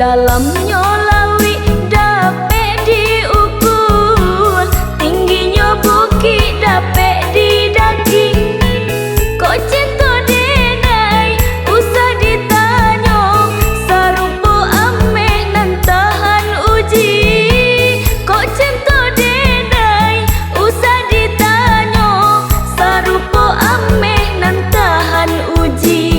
dalamnya lawi dapet diukur, tingginya bukit dapet didaki. Kok cinta denai usah ditanya, sarupo ameh nan tahan uji. Kok cinta denai usah ditanya, sarupo ameh nan tahan uji.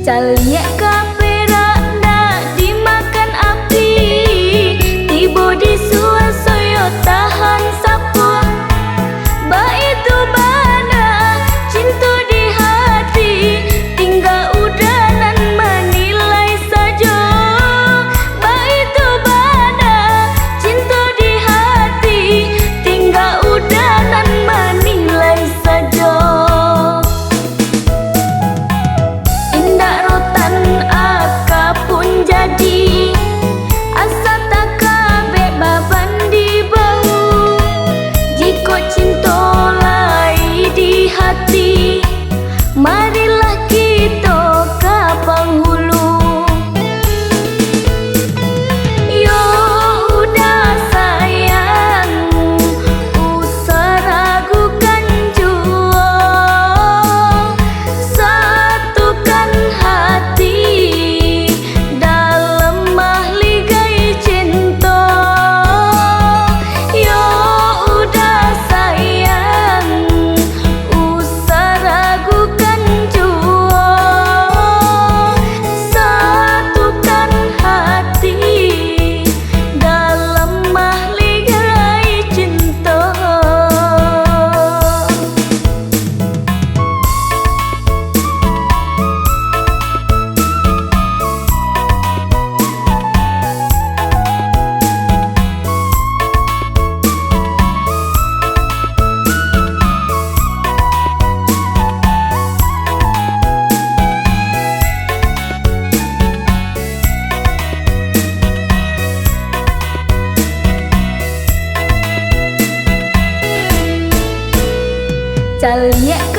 Caliek kapera nak dimakan api, tiba di suasana tahan sapu. Ba itu bana cinta di hati, tinggal udanan menilai saja. Ba itu bana cinta di hati, tinggal udanan menilai saja. Jadi asa tak kabeh baban di bahu, jika cinta lai di hati, marilah kita ke penghulu. Yo udah sayang, usah ragukan jua, satukan hati Caliek